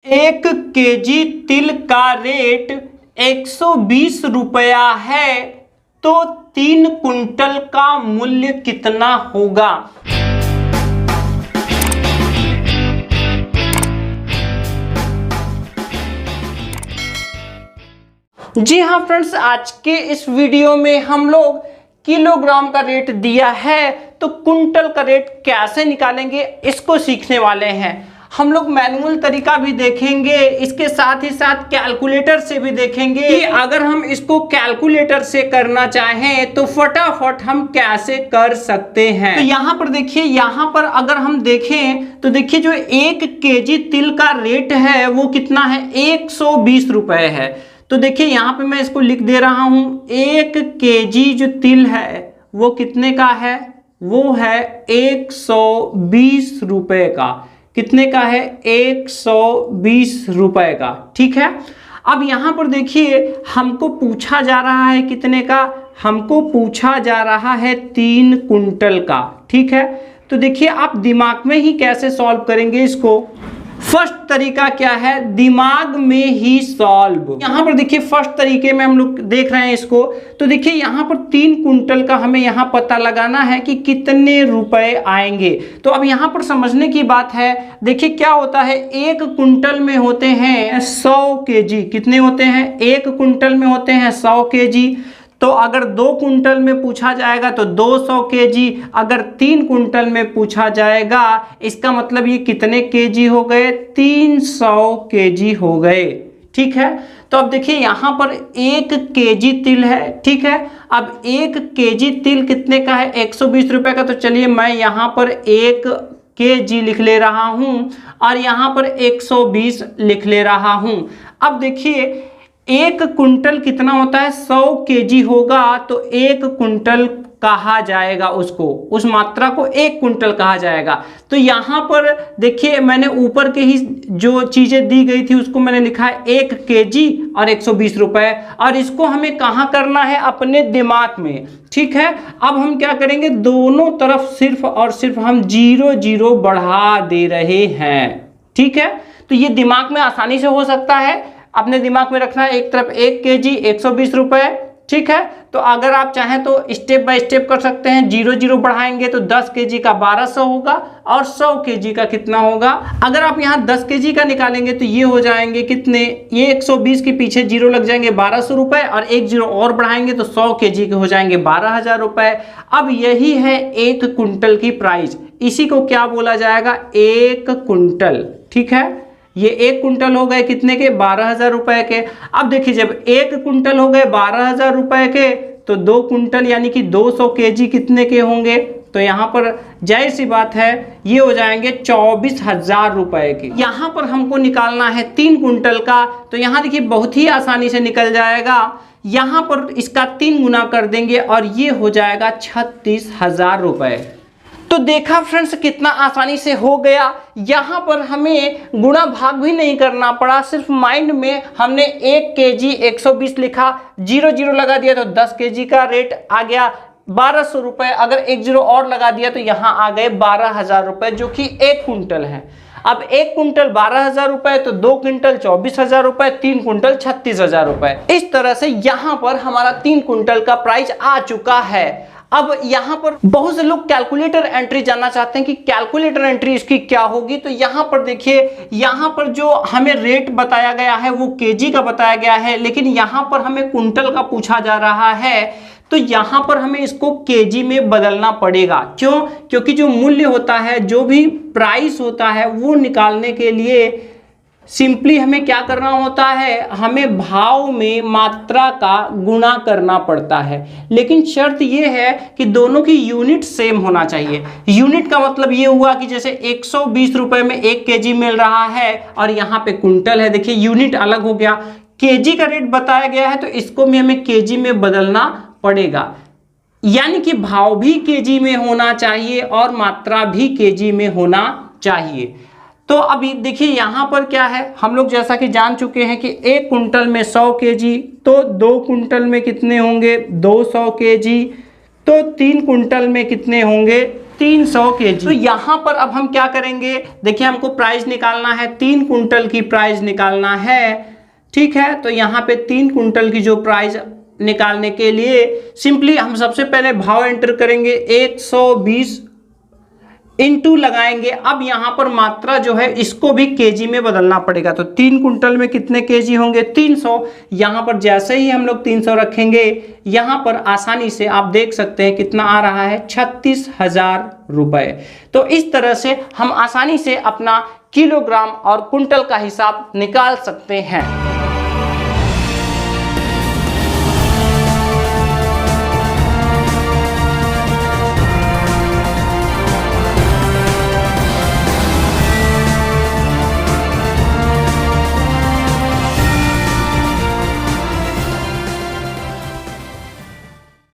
1 KG तिल का rate 120 रुपया है तो 3 कुंटल का मूल्य कितना होगा। जी हाँ फ्रेंड्स, आज के इस वीडियो में हम लोग किलोग्राम का रेट दिया है तो कुंटल का रेट कैसे निकालेंगे इसको सीखने वाले हैं। हम लोग मैनुअल तरीका भी देखेंगे, इसके साथ ही साथ कैलकुलेटर से भी देखेंगे कि अगर हम इसको कैलकुलेटर से करना चाहें तो फटाफट हम कैसे कर सकते हैं। तो यहाँ पर देखिए, यहाँ पर अगर हम देखें तो देखिए जो 1 केजी तिल का रेट है वो कितना है, 120 रुपए है। तो देखिए यहाँ पे मैं इसको लिख दे रहा हूं, 1 केजी जो तिल है वो कितने का है, वो है 120 रुपए का। कितने का है, 120 रुपए का। ठीक है, अब यहां पर देखिए हमको पूछा जा रहा है कितने का, हमको पूछा जा रहा है 3 कुंटल का। ठीक है, तो देखिए आप दिमाग में ही कैसे सॉल्व करेंगे इसको। फर्स्ट तरीका क्या है, दिमाग में ही सॉल्व। यहां पर देखिए फर्स्ट तरीके में हम लोग देख रहे हैं इसको, तो देखिए यहां पर 3 कुंटल का हमें यहां पता लगाना है कि कितने रुपए आएंगे। तो अब यहां पर समझने की बात है, देखिए क्या होता है, 1 कुंटल में होते हैं 100 केजी। कितने होते हैं, 1 कुंटल में होते हैं 100 केजी। तो अगर 2 कुंटल में पूछा जाएगा तो 200 केजी, अगर 3 कुंटल में पूछा जाएगा इसका मतलब ये कितने केजी हो गए, 300 केजी हो गए। ठीक है, तो अब देखिए यहाँ पर 1 केजी तिल है। ठीक है, अब 1 केजी तिल कितने का है, 120 रुपए का। तो चलिए मैं यहाँ पर 1 केजी लिख ले रहा हूँ और यहाँ पर 120 लिख ले रहा हूँ। अब देखिए 1 कुंटल कितना होता है, 100 केजी होगा तो 1 कुंटल कहा जाएगा उसको, उस मात्रा को 1 कुंटल कहा जाएगा। तो यहाँ पर देखिए मैंने ऊपर के ही जो चीज़ें दी गई थी उसको मैंने लिखा है 1 केजी और 120 रुपए, और इसको हमें कहाँ करना है, अपने दिमाग में। ठीक है, अब हम क्या करेंगे, दोनों तरफ सिर्फ और सिर्फ हम 0 0 बढ़ा दे रहे हैं। ठीक है, तो ये दिमाग में आसानी से हो सकता है, अपने दिमाग में रखना है। एक तरफ 1 केजी 120 रुपए। ठीक है, तो अगर आप चाहें तो स्टेप बाय स्टेप कर सकते हैं। 0 0 बढ़ाएंगे तो 10 केजी का 1200 होगा और 100 केजी का कितना होगा। अगर आप यहाँ 10 केजी का निकालेंगे तो ये हो जाएंगे कितने, ये 120 के पीछे 0 लग जाएंगे 1200 रुपए, और 1 0 और बढ़ाएंगे तो 100 केजी के हो जाएंगे 12,000 रुपए। अब यही है 1 कुंटल की प्राइस, इसी को क्या बोला जाएगा, 1 कुंटल। ठीक है, ये 1 कुंटल हो गए कितने के, 12,000 रुपए के। अब देखिए जब 1 कुंटल हो गए 12,000 रुपए के तो 2 कुंटल यानी कि 200 केजी कितने के होंगे, तो यहाँ पर जाहिर सी बात है ये हो जाएंगे 24,000 रुपए के। यहाँ पर हमको निकालना है 3 कुंटल का, तो यहाँ देखिए बहुत ही आसानी से निकल जाएगा। यहाँ पर इसका 3 गुना कर देंगे और ये हो जाएगा 36,000 रुपए। तो देखा फ्रेंड्स कितना आसानी से हो गया। यहाँ पर हमें गुणा भाग भी नहीं करना पड़ा, सिर्फ माइंड में हमने 1 केजी 120 लिखा, 0 0 लगा दिया तो 10 केजी का रेट आ गया 1200 रुपए। अगर 1 0 और लगा दिया तो यहाँ आ गए 12,000 रुपए, जो कि 1 कुंटल है। अब 1 कुंटल 12,000 रुपए, तो 2 कुंटल 24,000 रुपए, 3 कुंटल 36,000 रुपए। इस तरह से यहाँ पर हमारा 3 कुंटल का प्राइस आ चुका है। अब यहाँ पर बहुत से लोग कैलकुलेटर एंट्री जानना चाहते हैं कि कैलकुलेटर एंट्री इसकी क्या होगी। तो यहाँ पर देखिए, यहाँ पर जो हमें रेट बताया गया है वो केजी का बताया गया है, लेकिन यहाँ पर हमें कुंटल का पूछा जा रहा है। तो यहाँ पर हमें इसको केजी में बदलना पड़ेगा। क्यों? क्योंकि जो मूल्य होता है, जो भी प्राइस होता है, वो निकालने के लिए सिंपली हमें क्या करना होता है, हमें भाव में मात्रा का गुणा करना पड़ता है। लेकिन शर्त यह है कि दोनों की यूनिट सेम होना चाहिए। यूनिट का मतलब ये हुआ कि जैसे 120 रुपए में 1 केजी मिल रहा है और यहाँ पे कुंटल है, देखिए यूनिट अलग हो गया। केजी का रेट बताया गया है तो इसको भी हमें केजी में बदलना पड़ेगा, यानी कि भाव भी केजी में होना चाहिए और मात्रा भी केजी में होना चाहिए। तो अभी देखिए यहाँ पर क्या है, हम लोग जैसा कि जान चुके हैं कि 1 कुंटल में 100 केजी, तो 2 कुंटल में कितने होंगे, 200 केजी, तो 3 कुंटल में कितने होंगे, 300 kg। तो यहाँ पर अब हम क्या करेंगे, देखिए हमको प्राइस निकालना है, 3 कुंटल की प्राइस निकालना है, ठीक है। तो यहाँ पे 3 कुंटल की जो प्राइस निकालने के लिए सिंपली हम सबसे पहले भाव एंटर करेंगे, 120 इंटू लगाएंगे। अब यहाँ पर मात्रा जो है इसको भी केजी में बदलना पड़ेगा। तो 3 कुंटल में कितने केजी होंगे, 300। यहाँ पर जैसे ही हम लोग 300 रखेंगे, यहाँ पर आसानी से आप देख सकते हैं कितना आ रहा है, 36,000 रुपए। तो इस तरह से हम आसानी से अपना किलोग्राम और कुंटल का हिसाब निकाल सकते हैं।